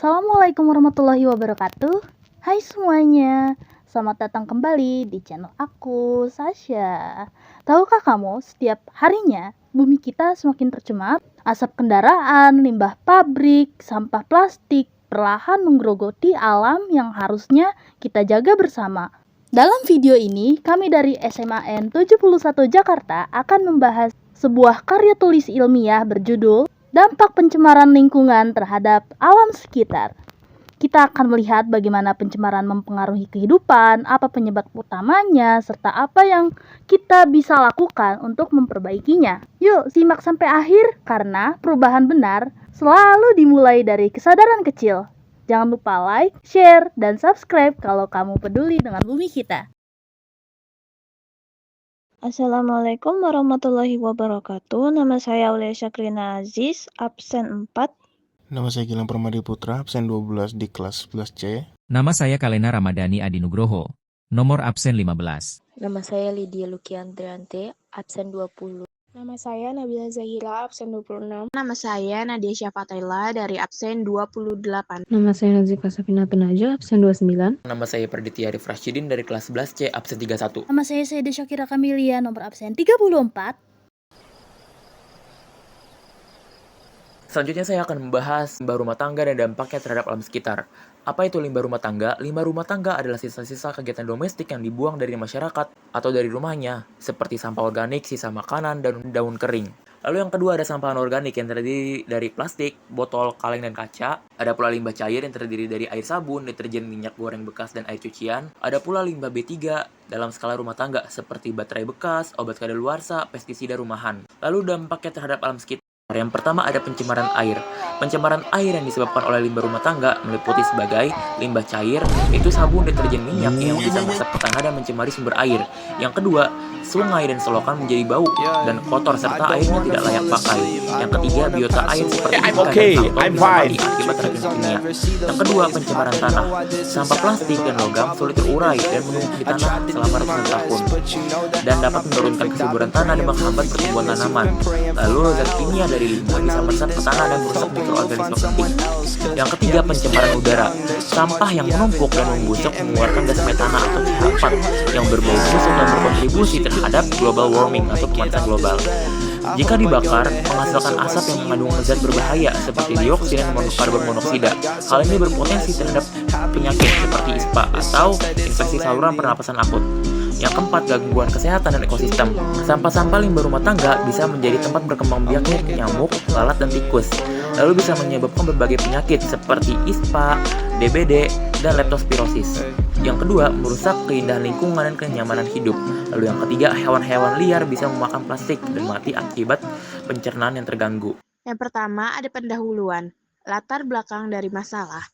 Assalamualaikum warahmatullahi wabarakatuh. Hai semuanya, selamat datang kembali di channel aku, Sasha. Tahukah kamu, setiap harinya bumi kita semakin tercemar. Asap kendaraan, limbah pabrik, sampah plastik perlahan menggerogoti alam yang harusnya kita jaga bersama. Dalam video ini, kami dari SMAN 71 Jakarta akan membahas sebuah karya tulis ilmiah berjudul Dampak Pencemaran Lingkungan Terhadap Alam Sekitar. Kita akan melihat bagaimana pencemaran mempengaruhi kehidupan, apa penyebab utamanya, serta apa yang kita bisa lakukan untuk memperbaikinya. Yuk, simak sampai akhir, karena perubahan benar selalu dimulai dari kesadaran kecil. Jangan lupa like, share, dan subscribe kalau kamu peduli dengan bumi kita. Assalamualaikum warahmatullahi wabarakatuh. Nama saya Aulia Syakrina Aziz, absen 4. Nama saya Gilang Permadi Putra, absen 12 di kelas 11C. Nama saya Kalena Ramadhani Adi Nugroho, nomor absen 15. Nama saya Lydia Lukiantriante, absen 20. Nama saya Nabila Zahira, absen 26. Nama saya Nadia Syafatella dari absen 28. Nama saya Nazika Safina Penaja, absen 29. Nama saya Perditya Arif Rashidin dari kelas 11C, absen 31. Nama saya Sayyidah Syakira Kamilia, nomor absen 34. Selanjutnya saya akan membahas limbah rumah tangga dan dampaknya terhadap alam sekitar. Apa itu limbah rumah tangga? Limbah rumah tangga adalah sisa-sisa kegiatan domestik yang dibuang dari masyarakat atau dari rumahnya, seperti sampah organik, sisa makanan, dan daun kering. Lalu yang kedua ada sampah anorganik yang terdiri dari plastik, botol, kaleng, dan kaca. Ada pula limbah cair yang terdiri dari air sabun, deterjen, minyak goreng bekas, dan air cucian. Ada pula limbah B3 dalam skala rumah tangga seperti baterai bekas, obat kadaluarsa, pestisida rumahan. Lalu dampaknya terhadap alam sekitar. Yang pertama ada pencemaran air. Pencemaran air yang disebabkan oleh limbah rumah tangga meliputi sebagai limbah cair, yaitu sabun, deterjen, minyak yang bisa meresap ke tanah dan mencemari sumber air. Yang kedua, sungai dan selokan menjadi bau dan kotor serta airnya tidak layak pakai. Yang ketiga, biota air seperti ikan dan plankton bisa mati akibat racun kimia. Yang kedua, pencemaran tanah. Sampah plastik dan logam sulit terurai dan menumpuk di tanah selama ratusan tahun dan dapat menurunkan kesuburan tanah dan menghambat pertumbuhan tanaman. Lalu zat kimia dari limbah bisa meresap ke tanah dan merusak mikroorganisme penting. Yang ketiga, pencemaran udara. Sampah yang menumpuk dan membusuk mengeluarkan gas metana atau CH4 yang berbau busuk dan berkontribusi terhadap global warming atau pemanasan global. Jika dibakar, menghasilkan asap yang mengandung zat berbahaya seperti dioksin dan karbon monoksida. Hal ini berpotensi terhadap penyakit seperti ISPA atau infeksi saluran pernapasan akut. Yang keempat, gangguan kesehatan dan ekosistem. Sampah-sampah limbah rumah tangga bisa menjadi tempat berkembang biaknya nyamuk, lalat, dan tikus. Lalu bisa menyebabkan berbagai penyakit seperti ISPA, DBD, dan leptospirosis. Yang kedua, merusak keindahan lingkungan dan kenyamanan hidup. Lalu yang ketiga, hewan-hewan liar bisa memakan plastik dan mati akibat pencernaan yang terganggu. Yang pertama ada pendahuluan, latar belakang dari masalah.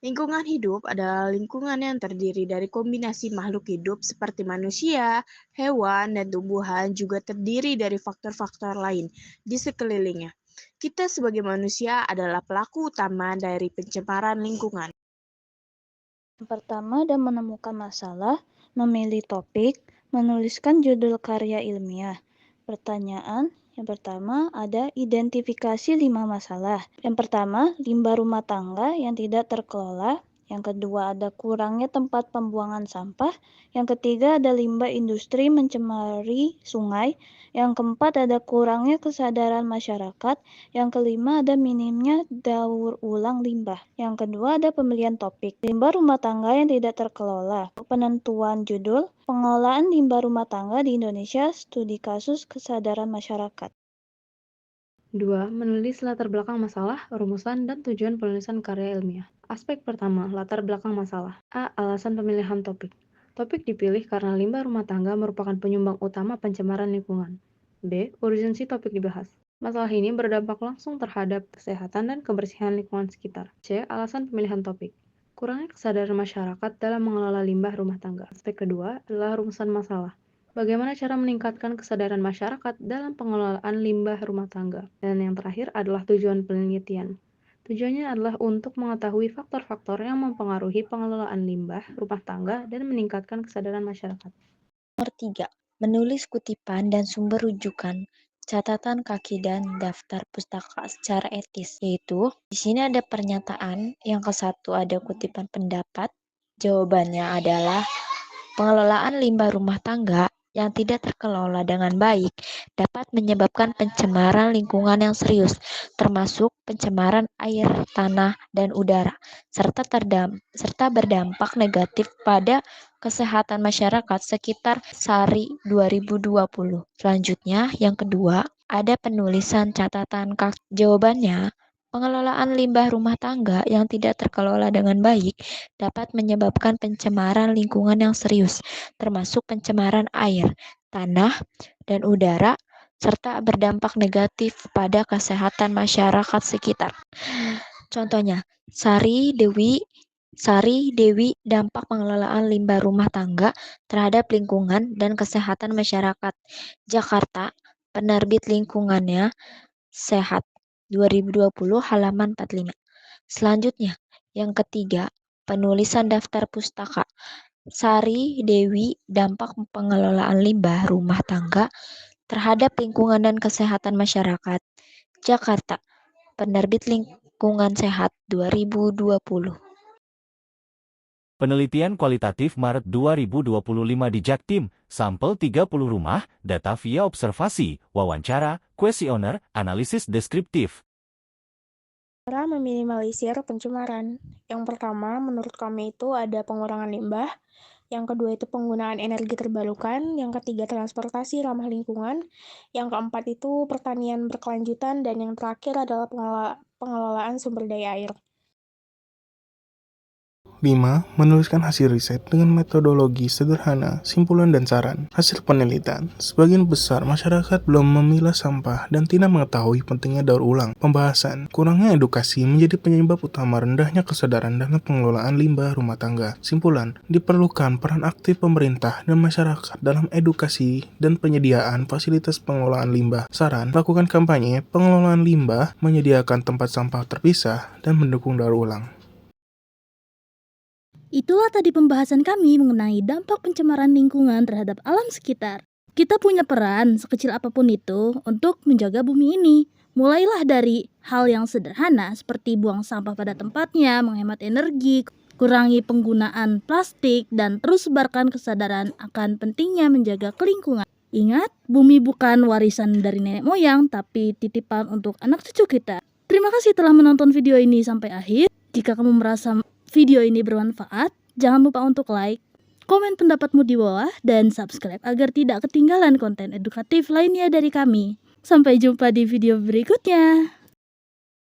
Lingkungan hidup adalah lingkungan yang terdiri dari kombinasi makhluk hidup seperti manusia, hewan, dan tumbuhan, juga terdiri dari faktor-faktor lain di sekelilingnya. Kita sebagai manusia adalah pelaku utama dari pencemaran lingkungan. Yang pertama ada menemukan masalah, memilih topik, menuliskan judul karya ilmiah. Pertanyaan yang pertama ada identifikasi 5 masalah. Yang pertama, limbah rumah tangga yang tidak terkelola. Yang kedua ada kurangnya tempat pembuangan sampah. Yang ketiga ada limbah industri mencemari sungai. Yang keempat ada kurangnya kesadaran masyarakat. Yang kelima ada minimnya daur ulang limbah. Yang kedua ada pemilihan topik. Limbah rumah tangga yang tidak terkelola. Penentuan judul, pengelolaan limbah rumah tangga di Indonesia, studi kasus kesadaran masyarakat. 2. Menulis latar belakang masalah, rumusan, dan tujuan penulisan karya ilmiah. Aspek pertama, latar belakang masalah. A. Alasan pemilihan topik. Topik dipilih karena limbah rumah tangga merupakan penyumbang utama pencemaran lingkungan. B. Urgensi topik dibahas. Masalah ini berdampak langsung terhadap kesehatan dan kebersihan lingkungan sekitar. C. Alasan pemilihan topik. Kurangnya kesadaran masyarakat dalam mengelola limbah rumah tangga. Aspek kedua adalah rumusan masalah. Bagaimana cara meningkatkan kesadaran masyarakat dalam pengelolaan limbah rumah tangga? Dan yang terakhir adalah tujuan penelitian. Tujuannya adalah untuk mengetahui faktor-faktor yang mempengaruhi pengelolaan limbah rumah tangga dan meningkatkan kesadaran masyarakat. Nomor 3. Menulis kutipan dan sumber rujukan. catatan kaki dan daftar pustaka secara etis, yaitu di sini ada pernyataan, yang ke satu ada kutipan pendapat, jawabannya adalah pengelolaan limbah rumah tangga yang tidak terkelola dengan baik dapat menyebabkan pencemaran lingkungan yang serius, termasuk pencemaran air, tanah, dan udara, serta berdampak negatif pada kesehatan masyarakat sekitar Sari 2020. Selanjutnya, yang kedua, ada penulisan catatan kaki. Jawabannya, pengelolaan limbah rumah tangga yang tidak terkelola dengan baik dapat menyebabkan pencemaran lingkungan yang serius, termasuk pencemaran air, tanah, dan udara, serta berdampak negatif pada kesehatan masyarakat sekitar. Contohnya, Sari Dewi dampak pengelolaan limbah rumah tangga terhadap lingkungan dan kesehatan masyarakat. Jakarta, Penerbit Lingkungannya Sehat 2020 halaman 45. Selanjutnya, yang ketiga, penulisan daftar pustaka. Sari Dewi dampak pengelolaan limbah rumah tangga terhadap lingkungan dan kesehatan masyarakat. Jakarta, Penerbit Lingkungan Sehat 2020. Penelitian kualitatif Maret 2025 di Jaktim, sampel 30 rumah, data via observasi, wawancara, kuesioner, analisis deskriptif. Cara meminimalisir pencemaran. Yang pertama, menurut kami itu ada pengurangan limbah. Yang kedua itu penggunaan energi terbarukan. Yang ketiga, transportasi ramah lingkungan. Yang keempat itu pertanian berkelanjutan. Dan yang terakhir adalah pengelolaan sumber daya air. 5. Menuliskan hasil riset dengan metodologi sederhana, simpulan dan saran. Hasil penelitian, sebagian besar masyarakat belum memilah sampah dan tidak mengetahui pentingnya daur ulang. Pembahasan, kurangnya edukasi menjadi penyebab utama rendahnya kesadaran dalam pengelolaan limbah rumah tangga. Simpulan, diperlukan peran aktif pemerintah dan masyarakat dalam edukasi dan penyediaan fasilitas pengelolaan limbah. Saran, lakukan kampanye pengelolaan limbah, menyediakan tempat sampah terpisah, dan mendukung daur ulang. Itulah tadi pembahasan kami mengenai dampak pencemaran lingkungan terhadap alam sekitar. Kita punya peran sekecil apapun itu untuk menjaga bumi ini. Mulailah dari hal yang sederhana seperti buang sampah pada tempatnya, menghemat energi, kurangi penggunaan plastik, dan terus sebarkan kesadaran akan pentingnya menjaga lingkungan. Ingat, bumi bukan warisan dari nenek moyang, tapi titipan untuk anak cucu kita. Terima kasih telah menonton video ini sampai akhir. Jika kamu merasa video ini bermanfaat, jangan lupa untuk like, komen pendapatmu di bawah, dan subscribe agar tidak ketinggalan konten edukatif lainnya dari kami. Sampai jumpa di video berikutnya.